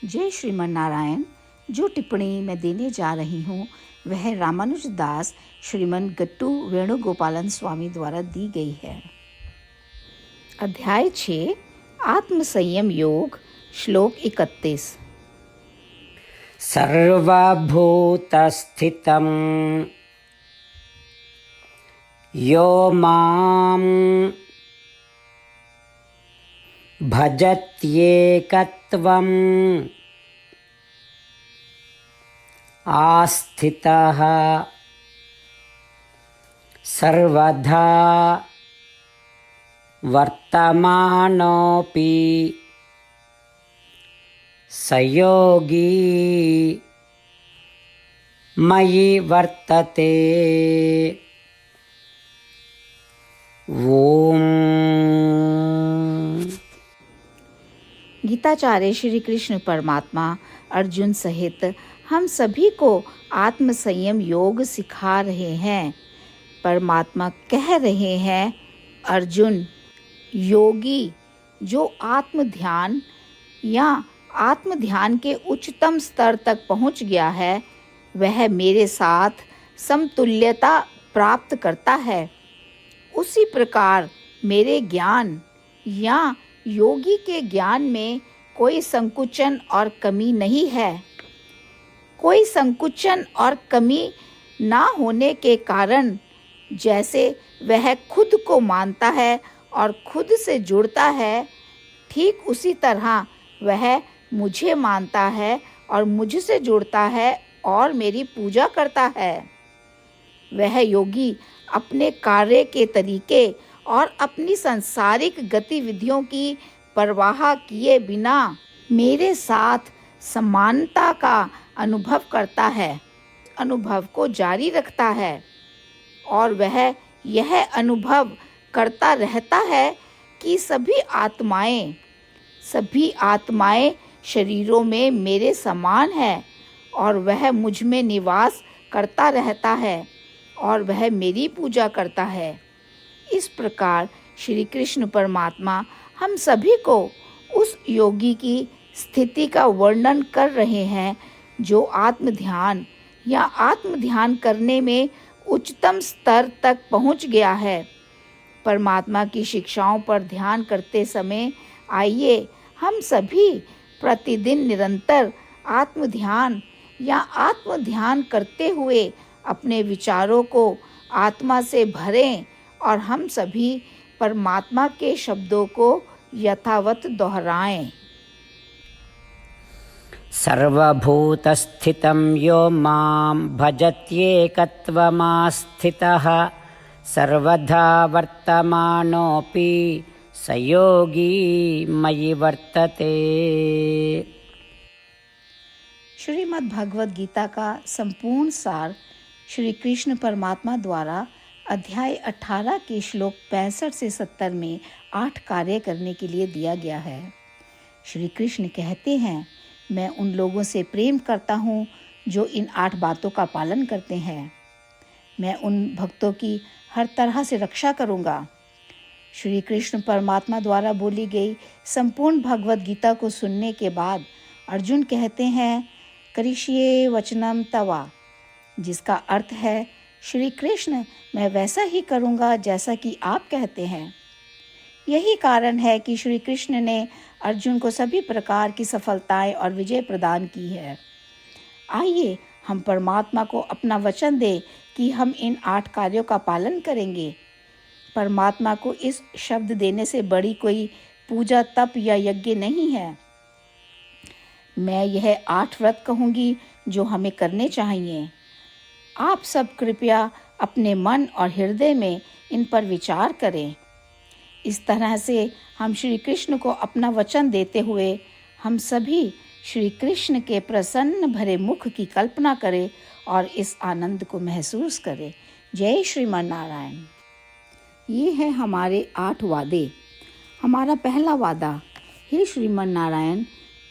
जय श्रीमन नारायण। जो टिप्पणी मैं देने जा रही हूँ वह रामानुज दास श्रीमन गट्टू वेणुगोपालन स्वामी द्वारा दी गई है। अध्याय 6 आत्म संयम योग, श्लोक 31। सर्वभूतस्थितं यो मां भजत्येकत्वम् आस्थितः सर्वदा वर्तमानोऽपि स योगी मयि वर्तते। ओम। गीताचार्य श्री कृष्ण परमात्मा अर्जुन सहित हम सभी को आत्म संयम योग सिखा रहे हैं। परमात्मा कह रहे हैं, अर्जुन, योगी जो आत्म ध्यान या आत्म ध्यान के उच्चतम स्तर तक पहुंच गया है, वह मेरे साथ समतुल्यता प्राप्त करता है। उसी प्रकार मेरे ज्ञान या योगी के ज्ञान में कोई संकुचन और कमी नहीं है। कोई संकुचन और कमी ना होने के कारण जैसे वह खुद को मानता है और खुद से जुड़ता है, ठीक उसी तरह वह मुझे मानता है और मुझसे जुड़ता है और मेरी पूजा करता है। वह योगी अपने कार्य के तरीके और अपनी सांसारिक गतिविधियों की परवाह किए बिना मेरे साथ समानता का अनुभव करता है, अनुभव को जारी रखता है और वह यह अनुभव करता रहता है कि सभी आत्माएं शरीरों में मेरे समान है और वह मुझ में निवास करता रहता है और वह मेरी पूजा करता है। इस प्रकार श्री कृष्ण परमात्मा हम सभी को उस योगी की स्थिति का वर्णन कर रहे हैं जो आत्म ध्यान या आत्म ध्यान करने में उच्चतम स्तर तक पहुंच गया है। परमात्मा की शिक्षाओं पर ध्यान करते समय आइए हम सभी प्रतिदिन निरंतर आत्म ध्यान या आत्म ध्यान करते हुए अपने विचारों को आत्मा से भरें और हम सभी परमात्मा के शब्दों को यथावत दोहराएं। सर्वभूतस्थितं यो मां भजत्येकत्वमास्थितः सर्वदा वर्तमानोऽपि स योगी मयि वर्तते। श्रीमद् भगवद गीता का संपूर्ण सार श्री कृष्ण परमात्मा द्वारा अध्याय 18 के श्लोक 65 से 70 में 8 कार्य करने के लिए दिया गया है। श्री कृष्ण कहते हैं, मैं उन लोगों से प्रेम करता हूँ जो इन 8 बातों का पालन करते हैं। मैं उन भक्तों की हर तरह से रक्षा करूँगा। श्री कृष्ण परमात्मा द्वारा बोली गई संपूर्ण भगवद गीता को सुनने के बाद अर्जुन कहते हैं, करिष्ये वचनम तवा, जिसका अर्थ है, श्री कृष्ण, मैं वैसा ही करूँगा जैसा कि आप कहते हैं। यही कारण है कि श्री कृष्ण ने अर्जुन को सभी प्रकार की सफलताएं और विजय प्रदान की है। आइए हम परमात्मा को अपना वचन दें कि हम इन 8 कार्यों का पालन करेंगे। परमात्मा को इस शब्द देने से बड़ी कोई पूजा, तप या यज्ञ नहीं है। मैं यह 8 व्रत कहूँगी जो हमें करने चाहिए। आप सब कृपया अपने मन और हृदय में इन पर विचार करें। इस तरह से हम श्री कृष्ण को अपना वचन देते हुए हम सभी श्री कृष्ण के प्रसन्न भरे मुख की कल्पना करें और इस आनंद को महसूस करें। जय श्रीमन नारायण। ये है हमारे 8 वादे। हमारा पहला वादा, हे श्रीमन नारायण,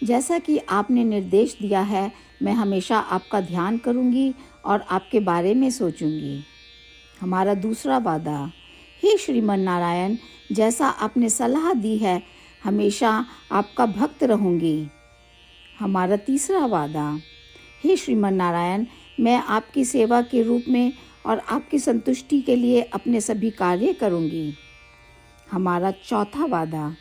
जैसा कि आपने निर्देश दिया है, मैं हमेशा आपका ध्यान करूंगी और आपके बारे में सोचूंगी। हमारा दूसरा वादा, हे श्रीमन नारायण, जैसा आपने सलाह दी है, हमेशा आपका भक्त रहूंगी। हमारा तीसरा वादा, हे श्रीमन नारायण, मैं आपकी सेवा के रूप में और आपकी संतुष्टि के लिए अपने सभी कार्य करूंगी। हमारा चौथा वादा,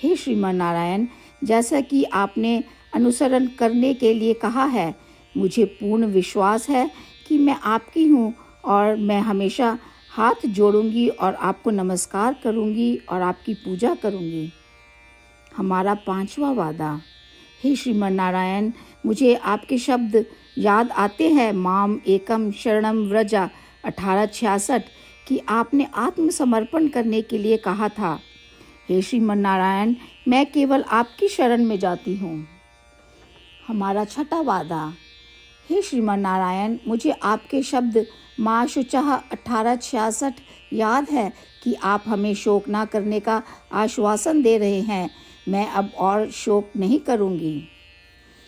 हे श्रीमन नारायण, जैसा कि आपने अनुसरण करने के लिए कहा है, मुझे पूर्ण विश्वास है कि मैं आपकी हूँ और मैं हमेशा हाथ जोड़ूंगी और आपको नमस्कार करूंगी और आपकी पूजा करूंगी। हमारा पांचवा वादा, हे श्रीमन नारायण, मुझे आपके शब्द याद आते हैं, माम एकम शरणम व्रजा 1866, कि आपने आत्मसमर्पण करने के लिए कहा था। हे श्रीमन नारायण, मैं केवल आपकी शरण में जाती हूँ। हमारा छठा वादा, हे श्रीमन नारायण, मुझे आपके शब्द माँ शुचः 1866 याद है कि आप हमें शोक ना करने का आश्वासन दे रहे हैं। मैं अब और शोक नहीं करूँगी।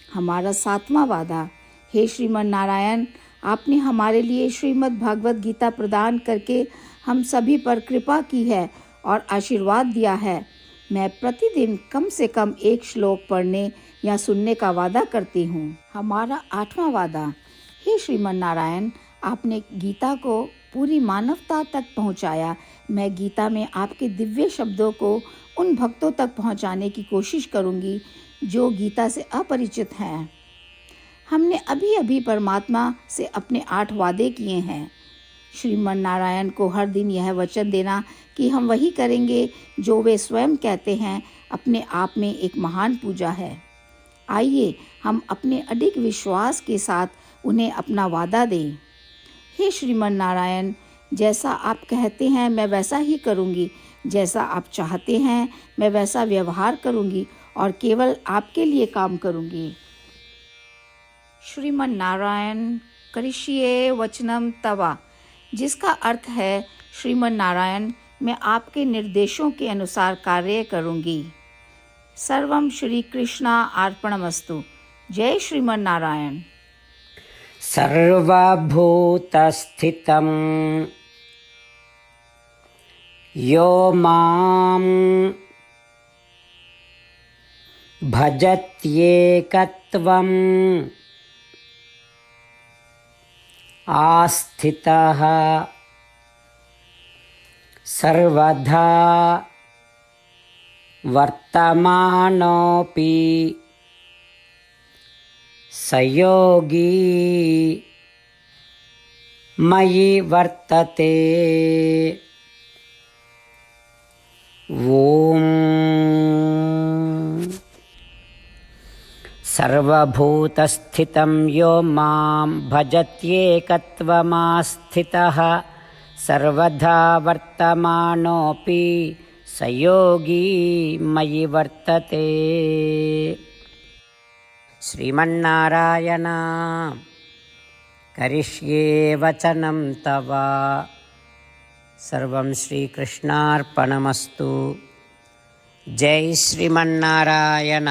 हमारा सातवां वादा, हे श्रीमन नारायण, आपने हमारे लिए श्रीमद् भागवत गीता प्रदान करके हम सभी पर कृपा की है और आशीर्वाद दिया है। मैं प्रतिदिन कम से कम एक श्लोक पढ़ने या सुनने का वादा करती हूँ। हमारा आठवां वादा, हे श्रीमन नारायण, आपने गीता को पूरी मानवता तक पहुँचाया। मैं गीता में आपके दिव्य शब्दों को उन भक्तों तक पहुँचाने की कोशिश करूँगी जो गीता से अपरिचित हैं। हमने अभी अभी परमात्मा से अपने 8 वादे किए हैं। श्रीमन नारायण को हर दिन यह वचन देना कि हम वही करेंगे जो वे स्वयं कहते हैं, अपने आप में एक महान पूजा है। आइए हम अपने अडिग विश्वास के साथ उन्हें अपना वादा दें। हे श्रीमन नारायण, जैसा आप कहते हैं मैं वैसा ही करूँगी, जैसा आप चाहते हैं मैं वैसा व्यवहार करूँगी और केवल आपके लिए काम करूँगी। श्रीमन नारायण करिष्ये वचनम तवा, जिसका अर्थ है, श्रीमन नारायण, मैं आपके निर्देशों के अनुसार कार्य करूँगी। सर्वम श्री कृष्णा अर्पणमस्तु। जय श्रीमन नारायण। सर्वभूतस्थितं यो मां भजत्येकत्वम् आस्थितः सर्वदा वर्तमानोऽपि स योगी मयि वर्तते। ॐ सर्वभूतस्थितं यो मां भजत्येकत्वमास्थितः सर्वदा वर्तमानोऽपि स योगी मयि वर्तते। श्रीमन्नारायण करिष्ये वचनं तव। सर्वं श्रीकृष्णार्पणमस्तु। जय श्रीमन्नारायण।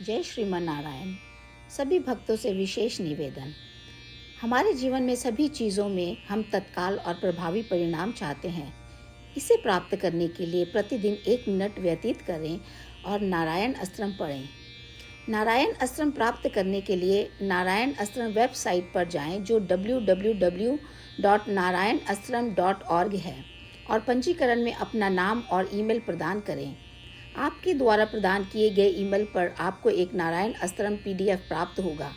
जय श्रीमन नारायण। सभी भक्तों से विशेष निवेदन, हमारे जीवन में सभी चीज़ों में हम तत्काल और प्रभावी परिणाम चाहते हैं। इसे प्राप्त करने के लिए प्रतिदिन 1 मिनट व्यतीत करें और नारायण अस्त्रम पढ़ें। नारायण अस्त्रम प्राप्त करने के लिए नारायण अस्त्रम वेबसाइट पर जाएं, जो www.narayanastram.org है, और पंजीकरण में अपना नाम और ईमेल प्रदान करें। आपके द्वारा प्रदान किए गए ईमेल पर आपको एक नारायण अस्त्रम PDF प्राप्त होगा।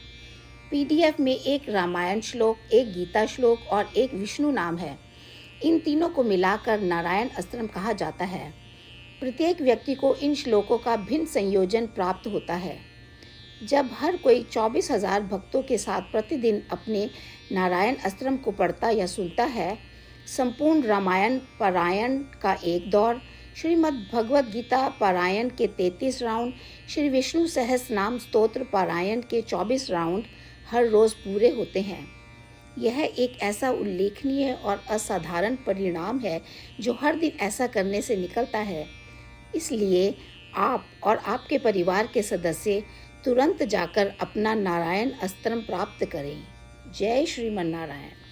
PDF में 1 रामायण श्लोक, 1 गीता श्लोक और 1 विष्णु नाम है। इन तीनों को मिलाकर नारायण अस्त्रम कहा जाता है। प्रत्येक व्यक्ति को इन श्लोकों का भिन्न संयोजन प्राप्त होता है। जब हर कोई 24,000 भक्तों के साथ प्रतिदिन अपने नारायण अस्त्रम को पढ़ता या सुनता है, संपूर्ण रामायण पारायण का 1 दौर, श्रीमद् भगवद गीता पारायण के 33 राउंड, श्री विष्णु सहस्रनाम स्तोत्र पारायण के 24 राउंड हर रोज़ पूरे होते हैं। यह एक ऐसा उल्लेखनीय और असाधारण परिणाम है जो हर दिन ऐसा करने से निकलता है। इसलिए आप और आपके परिवार के सदस्य तुरंत जाकर अपना नारायण अस्त्रम प्राप्त करें। जय श्रीमन नारायण।